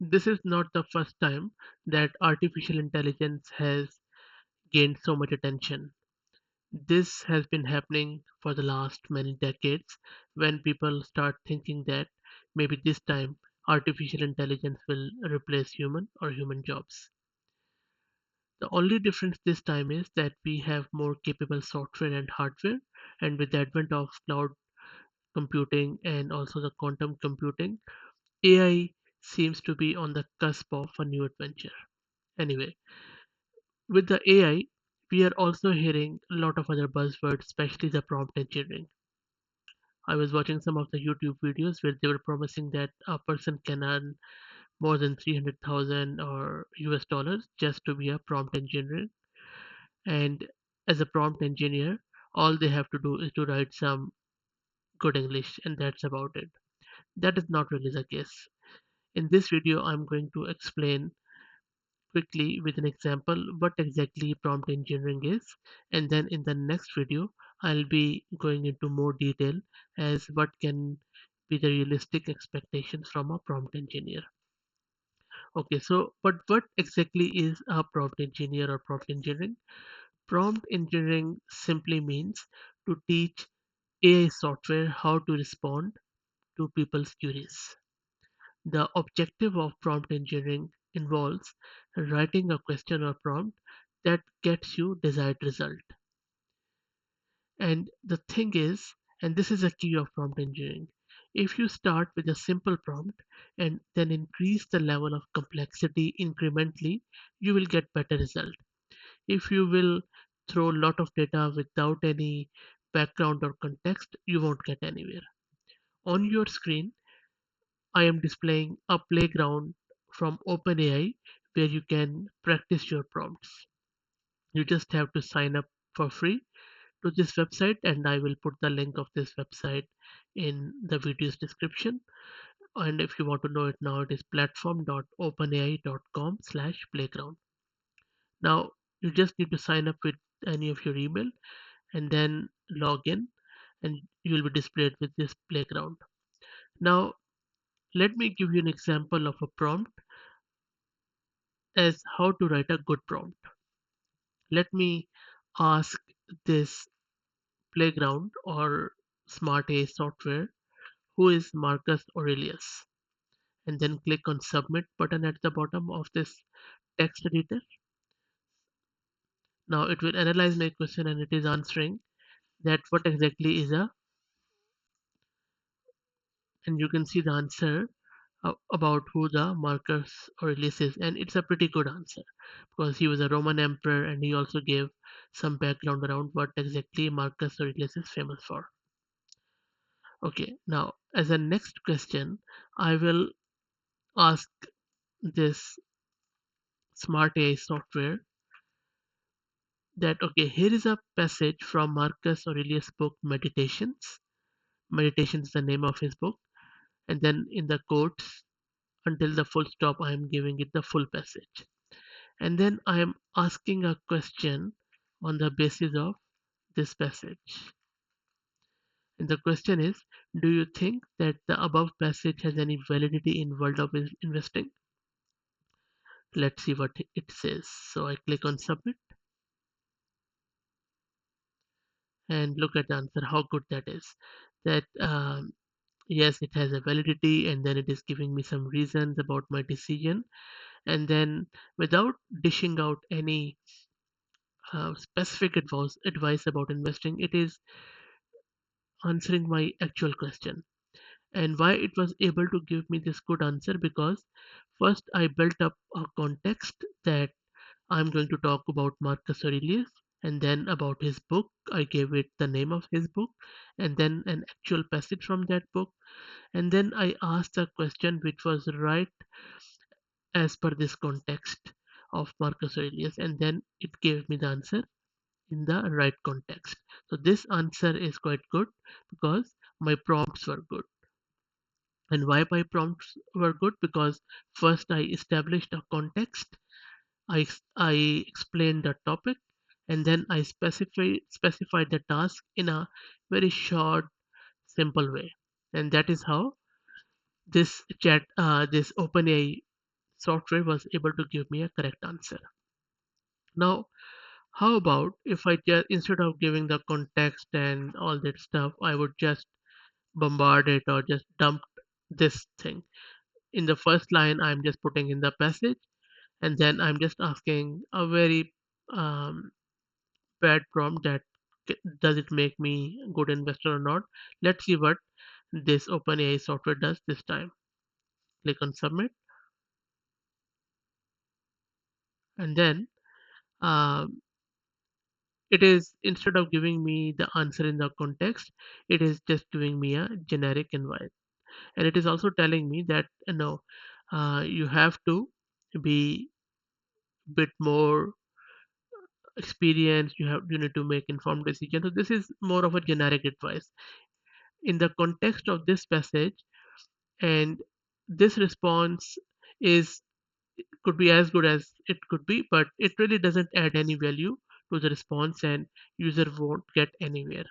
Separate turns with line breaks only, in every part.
This is not the first time that artificial intelligence has gained so much attention. This has been happening for the last many decades when people start thinking that maybe this time artificial intelligence will replace human or human jobs. The only difference this time is that we have more capable software and hardware, and with the advent of cloud computing and also the quantum computing, AI seems to be on the cusp of a new adventure. Anyway, with the AI, we are also hearing a lot of other buzzwords, especially the prompt engineering. I was watching some of the YouTube videos where they were promising that a person can earn more than 300,000 or US dollars just to be a prompt engineer. And as a prompt engineer, all they have to do is to write some good English, and that's about it. That is not really the case. In this video, I'm going to explain quickly with an example what exactly prompt engineering is, and then in the next video I'll be going into more detail as what can be the realistic expectations from a prompt engineer. Okay, so but what exactly is a prompt engineer or prompt engineering? Prompt engineering simply means to teach AI software how to respond to people's queries. The objective of prompt engineering involves writing a question or prompt that gets you desired result. And the thing is, and this is a key of prompt engineering, if you start with a simple prompt and then increase the level of complexity incrementally, you will get better result. If you will throw a lot of data without any background or context, you won't get anywhere. On your screen, I am displaying a playground from OpenAI where you can practice your prompts. You just have to sign up for free to this website, and I will put the link of this website in the video's description. And if you want to know it now, it is platform.openai.com/playground. Now you just need to sign up with any of your email and then log in, and you will be displayed with this playground. Now let me give you an example of a prompt as how to write a good prompt. Let me ask this playground or smart AI software who is Marcus Aurelius, and then click on submit button at the bottom of this text editor. Now it will analyze my question and it is answering that what exactly is a, and you can see the answer about who the Marcus Aurelius is, and it's a pretty good answer because he was a Roman emperor and he also gave some background around what exactly Marcus Aurelius is famous for. Okay, now as a next question, I will ask this smart AI software that okay, here is a passage from Marcus Aurelius' book Meditations. Meditations is the name of his book, and then in the quotes until the full stop, I am giving it the full passage. And then I am asking a question on the basis of this passage. And the question is, do you think that the above passage has any validity in world of investing? Let's see what it says. So I click on submit and look at the answer, how good that is. That yes, it has a validity, and then it is giving me some reasons about my decision, and then without dishing out any specific advice about investing, it is answering my actual question. And why it was able to give me this good answer, because first I built up a context that I'm going to talk about Marcus Aurelius, and then about his book. I gave it the name of his book, and then an actual passage from that book. And then I asked a question which was right as per this context of Marcus Aurelius, and then it gave me the answer in the right context. So this answer is quite good because my prompts were good. And why my prompts were good? Because first I established a context, I explained the topic, and then I specified the task in a very short, simple way. And that is how this OpenAI software was able to give me a correct answer. Now, how about if I just, instead of giving the context and all that stuff, I would just bombard it or just dump this thing. In the first line, I'm just putting in the passage, and then I'm just asking a very um, bad prompt that does it make me a good investor or not. Let's see what this OpenAI software does this time. Click on submit, and then um, it is, instead of giving me the answer in the context, it is just giving me a generic invite, and it is also telling me that you have to be bit more experienced. You need to make informed decisions. So this is more of a generic advice in the context of this passage, and this response is could be as good as it could be, but it really doesn't add any value to the response, and user won't get anywhere.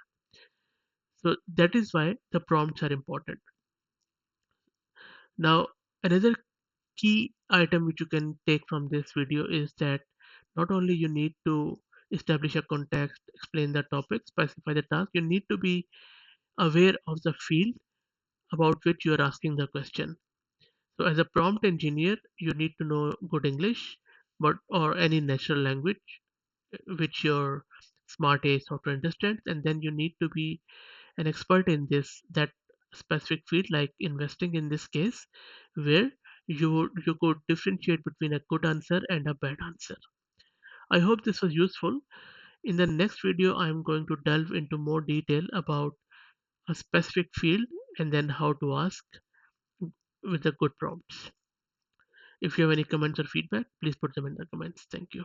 So that is why the prompts are important. Now, another key item which you can take from this video is that not only you need to establish a context, explain the topic, specify the task, you need to be aware of the field about which you are asking the question. So as a prompt engineer, you need to know good English, but or any natural language which your smart AI software understands, and then you need to be an expert in this that specific field, like investing in this case, where you could differentiate between a good answer and a bad answer. I hope this was useful. In the next video, I'm going to delve into more detail about a specific field and then how to ask with the good prompts. If you have any comments or feedback, please put them in the comments. Thank you.